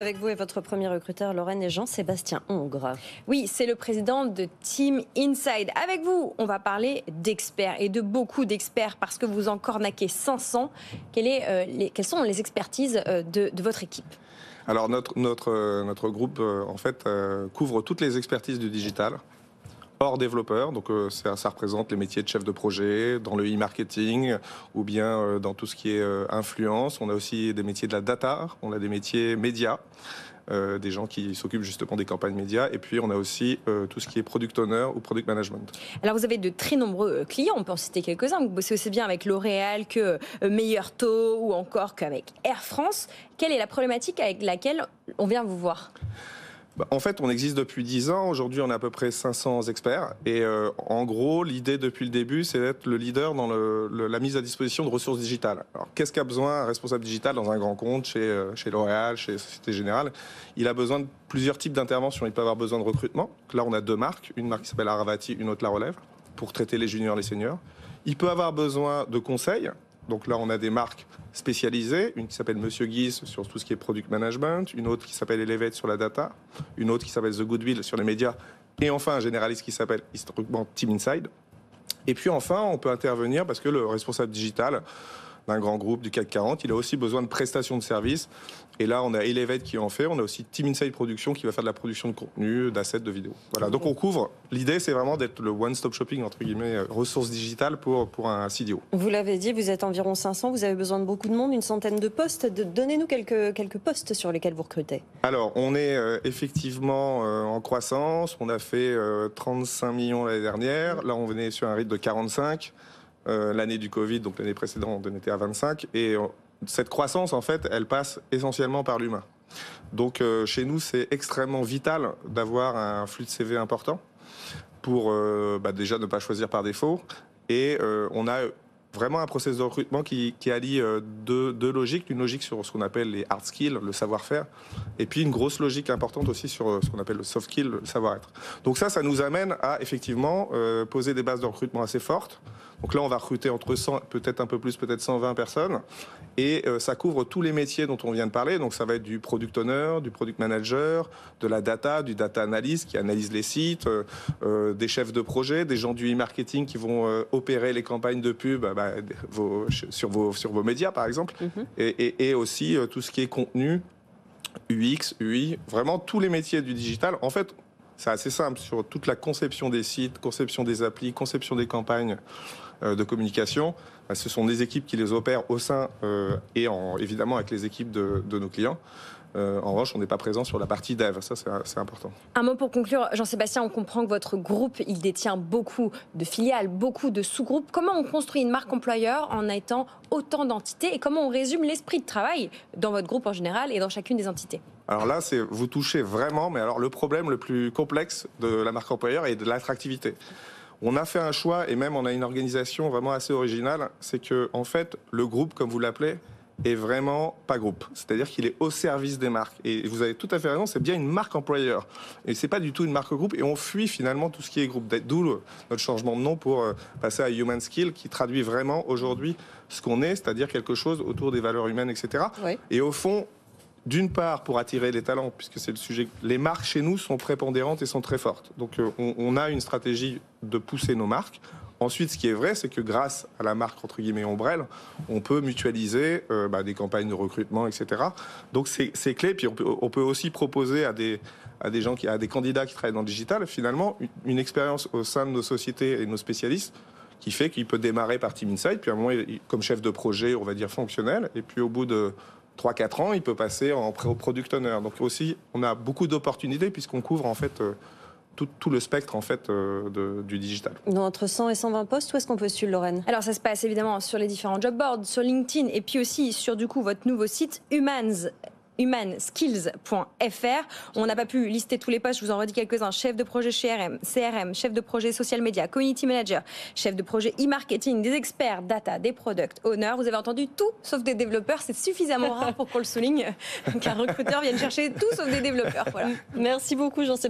Avec vous et votre premier recruteur, Lorraine et Jean-Sébastien Hongre. Oui, c'est le président de Team Inside. Avec vous, on va parler d'experts et de beaucoup d'experts parce que vous en cornaquez 500. Quelles sont les expertises de votre équipe ? Alors notre groupe en fait couvre toutes les expertises du digital. Hors développeur, donc ça représente les métiers de chef de projet, dans le e-marketing ou bien dans tout ce qui est influence. On a aussi des métiers de la data, on a des métiers médias, des gens qui s'occupent justement des campagnes médias. Et puis on a aussi tout ce qui est product owner ou product management. Alors vous avez de très nombreux clients, on peut en citer quelques-uns. Vous bossez aussi bien avec L'Oréal que Meilleur Taux ou encore qu'avec Air France. Quelle est la problématique avec laquelle on vient vous voir ? En fait, on existe depuis 10 ans. Aujourd'hui, on a à peu près 500 experts. Et en gros, l'idée depuis le début, c'est d'être le leader dans la mise à disposition de ressources digitales. Alors, qu'est-ce qu'a besoin un responsable digital dans un grand compte, chez L'Oréal, chez Société Générale ? Il a besoin de plusieurs types d'interventions. Il peut avoir besoin de recrutement. Là, on a deux marques. Une marque qui s'appelle Aravati, une autre La Relève, pour traiter les juniors et les seniors. Il peut avoir besoin de conseils. Donc là, on a des marques spécialisées, une qui s'appelle Monsieur Guise sur tout ce qui est product management, une autre qui s'appelle Elevate sur la data, une autre qui s'appelle The Goodwill sur les médias, et enfin un généraliste qui s'appelle historiquement Team Inside. Et puis enfin, on peut intervenir parce que le responsable digital d'un grand groupe du CAC 40, il a aussi besoin de prestations de services. Et là, on a Elevate qui en fait. On a aussi Team Inside Production qui va faire de la production de contenu, d'assets, de vidéos. Voilà. Donc on couvre. L'idée, c'est vraiment d'être le one-stop shopping, entre guillemets, ressources digitales pour un CDO. Vous l'avez dit, vous êtes environ 500. Vous avez besoin de beaucoup de monde, une centaine de postes. Donnez-nous quelques postes sur lesquels vous recrutez. Alors, on est effectivement en croissance. On a fait 35 millions l'année dernière. Là, on venait sur un rythme de 45. L'année du Covid, donc l'année précédente, on était à 25. Et cette croissance, en fait, elle passe essentiellement par l'humain. Donc, chez nous, c'est extrêmement vital d'avoir un flux de CV important pour déjà ne pas choisir par défaut. Et on a vraiment un processus de recrutement qui allie deux logiques. Une logique sur ce qu'on appelle les hard skills, le savoir-faire, et puis une grosse logique importante aussi sur ce qu'on appelle le soft skill, le savoir-être. Donc ça nous amène à effectivement poser des bases de recrutement assez fortes. Donc là, on va recruter entre 100, peut-être un peu plus, peut-être 120 personnes. Et ça couvre tous les métiers dont on vient de parler. Donc ça va être du product owner, du product manager, de la data, du data analyst qui analyse les sites, des chefs de projet, des gens du e-marketing qui vont opérer les campagnes de pub sur vos médias, par exemple. Et aussi tout ce qui est contenu, UX, UI, vraiment tous les métiers du digital. En fait, c'est assez simple sur toute la conception des sites, conception des applis, conception des campagnes de communication. Ce sont des équipes qui les opèrent au sein et évidemment avec les équipes de nos clients. En revanche, on n'est pas présent sur la partie dev, ça c'est important. Un mot pour conclure, Jean-Sébastien, on comprend que votre groupe, il détient beaucoup de filiales, beaucoup de sous-groupes. Comment on construit une marque employeur en étant autant d'entités et comment on résume l'esprit de travail dans votre groupe en général et dans chacune des entités ? Alors là, vous touchez vraiment, mais alors le problème le plus complexe de la marque employeur est de l'attractivité. On a fait un choix et même on a une organisation vraiment assez originale, c'est que en fait le groupe, comme vous l'appelez, est vraiment pas groupe. C'est-à-dire qu'il est au service des marques. Et vous avez tout à fait raison, c'est bien une marque employeur. Et c'est pas du tout une marque groupe. Et on fuit finalement tout ce qui est groupe. D'où notre changement de nom pour passer à Human Skill, qui traduit vraiment aujourd'hui ce qu'on est, c'est-à-dire quelque chose autour des valeurs humaines, etc. Oui. Et au fond, d'une part, pour attirer les talents, puisque c'est le sujet, les marques chez nous sont prépondérantes et sont très fortes. Donc on a une stratégie de pousser nos marques. Ensuite, ce qui est vrai, c'est que grâce à la marque, entre guillemets, ombrelle, on peut mutualiser des campagnes de recrutement, etc. Donc c'est clé. Puis on peut aussi proposer à des gens, à des candidats qui travaillent dans le digital, finalement, une expérience au sein de nos sociétés et de nos spécialistes qui fait qu'il peut démarrer par Team Inside, puis à un moment, comme chef de projet, on va dire fonctionnel, et puis au bout de 3-4 ans, il peut passer en product owner. Donc aussi, on a beaucoup d'opportunités puisqu'on couvre en fait tout le spectre en fait du digital. Donc, entre 100 et 120 postes, où est-ce qu'on postule, Lorraine ? Alors ça se passe évidemment sur les différents job boards, sur LinkedIn et puis aussi sur du coup votre nouveau site humanskills.fr. On n'a pas pu lister tous les postes, je vous en redis quelques-uns. Chef de projet CRM, chef de projet social media, community manager, chef de projet e-marketing, des experts, data, des product owners. Vous avez entendu tout sauf des développeurs. C'est suffisamment rare pour qu'on le souligne qu'un recruteur vienne chercher tout sauf des développeurs. Voilà. Merci beaucoup, Jean-Sébastien.